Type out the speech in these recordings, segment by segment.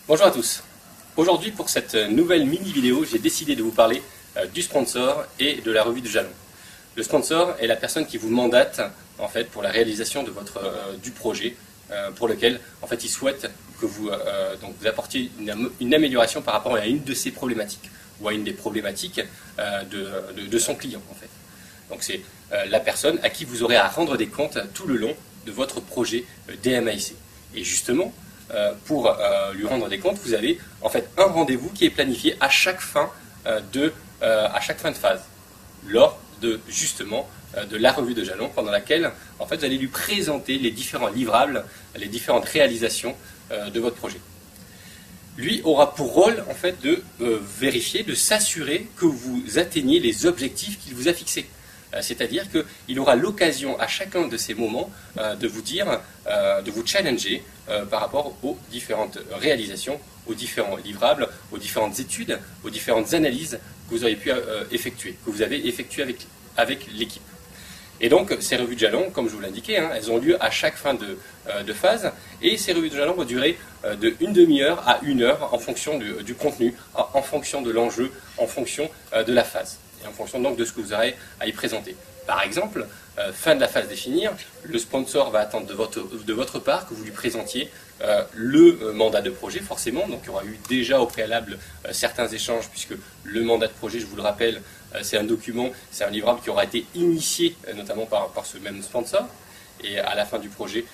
Bonjour à tous. Aujourd'hui, pour cette nouvelle mini-vidéo, j'ai décidé de vous parler du sponsor et de la revue de jalons. Le sponsor est la personne qui vous mandate en fait, pour la réalisation de du projet pour lequel en fait, il souhaite que vous apportiez une amélioration par rapport à une de ses problématiques ou à une des problématiques de son client. En fait. Donc c'est la personne à qui vous aurez à rendre des comptes tout le long de votre projet DMAIC. Et justement, pour lui rendre des comptes, vous avez en fait un rendez-vous qui est planifié à chaque fin de phase, lors de justement de la revue de jalons, pendant laquelle en fait vous allez lui présenter les différents livrables, les différentes réalisations de votre projet. Lui aura pour rôle en fait de vérifier, de s'assurer que vous atteignez les objectifs qu'il vous a fixés. C'est-à-dire qu'il aura l'occasion à chacun de ces moments de vous dire, de vous challenger par rapport aux différentes réalisations, aux différents livrables, aux différentes études, aux différentes analyses que vous avez pu effectuer, que vous avez effectuées avec l'équipe. Et donc ces revues de jalons, comme je vous l'indiquais, elles ont lieu à chaque fin de phase, et ces revues de jalons vont durer de une demi-heure à 1 heure en fonction du contenu, en fonction de l'enjeu, en fonction de la phase. En fonction donc de ce que vous aurez à y présenter. Par exemple, fin de la phase définir, le sponsor va attendre de votre part que vous lui présentiez le mandat de projet, forcément. Donc il y aura eu déjà au préalable certains échanges, puisque le mandat de projet, je vous le rappelle, c'est un document, c'est un livrable qui aura été initié notamment par ce même sponsor. Et à la fin du projet,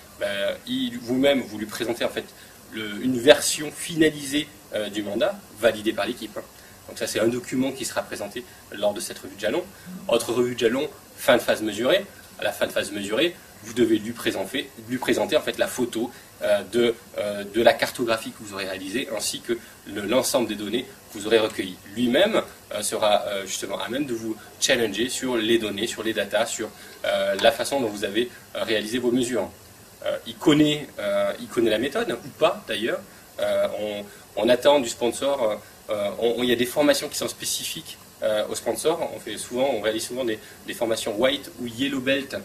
vous-même, vous lui présentez en fait une version finalisée du mandat, validée par l'équipe. Donc ça, c'est un document qui sera présenté lors de cette revue de jalons. Autre revue de jalons, fin de phase mesurée. À la fin de phase mesurée, vous devez lui présenter en fait la photo de la cartographie que vous aurez réalisée, ainsi que l'ensemble des données que vous aurez recueillies. Lui-même sera justement à même de vous challenger sur les données, sur les datas, sur la façon dont vous avez réalisé vos mesures. Il connaît la méthode, ou pas d'ailleurs. On attend du sponsor... il y a des formations qui sont spécifiques aux sponsors. On réalise souvent des formations white ou yellow belt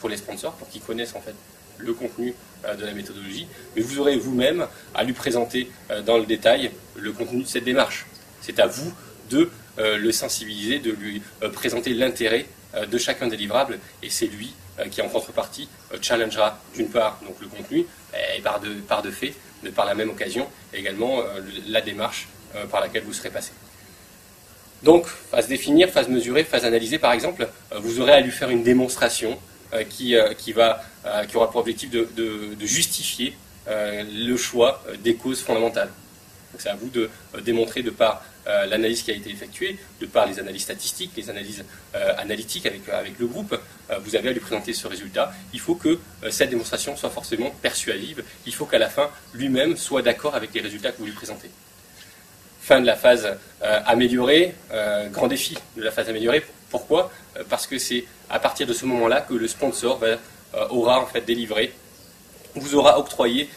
pour les sponsors, pour qu'ils connaissent en fait le contenu de la méthodologie. Mais vous aurez vous-même à lui présenter dans le détail le contenu de cette démarche. C'est à vous de le sensibiliser, de lui présenter l'intérêt de chacun des livrables, et c'est lui qui en contrepartie challengera d'une part donc, le contenu, et par de fait, de par la même occasion, également la démarche par laquelle vous serez passé. Donc, phase définir, phase mesurer, phase analyser par exemple, vous aurez à lui faire une démonstration qui aura pour objectif de justifier le choix des causes fondamentales. C'est à vous de démontrer de par l'analyse qui a été effectuée, de par les analyses statistiques, les analyses analytiques avec le groupe, vous avez à lui présenter ce résultat. Il faut que cette démonstration soit forcément persuasive, il faut qu'à la fin, lui-même soit d'accord avec les résultats que vous lui présentez. Fin de la phase améliorée, grand défi de la phase améliorée. Pourquoi ? Parce que c'est à partir de ce moment-là que le sponsor aura en fait délivré, vous aura octroyé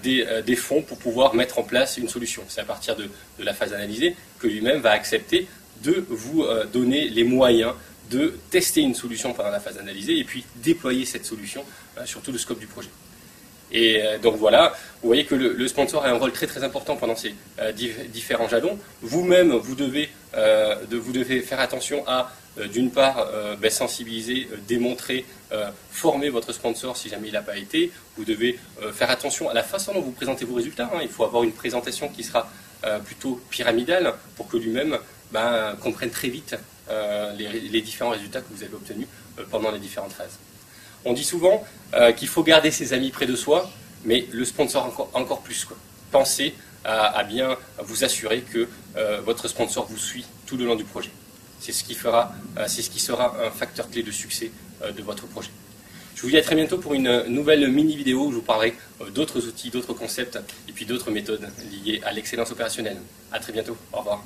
des fonds pour pouvoir mettre en place une solution. C'est à partir de la phase analysée que lui-même va accepter de vous donner les moyens de tester une solution pendant la phase analysée et puis déployer cette solution sur tout le scope du projet. Et donc voilà, vous voyez que le sponsor a un rôle très très important pendant ces différents jalons. Vous-même, vous devez faire attention à, d'une part, sensibiliser, démontrer, former votre sponsor si jamais il n'a pas été. Vous devez faire attention à la façon dont vous présentez vos résultats. Il faut avoir une présentation qui sera plutôt pyramidale pour que lui-même comprenne très vite les différents résultats que vous avez obtenus pendant les différentes phases. On dit souvent qu'il faut garder ses amis près de soi, mais le sponsor encore plus. Pensez à bien vous assurer que votre sponsor vous suit tout le long du projet. C'est ce qui sera un facteur clé de succès de votre projet. Je vous dis à très bientôt pour une nouvelle mini-vidéo où je vous parlerai d'autres outils, d'autres concepts et puis d'autres méthodes liées à l'excellence opérationnelle. À très bientôt. Au revoir.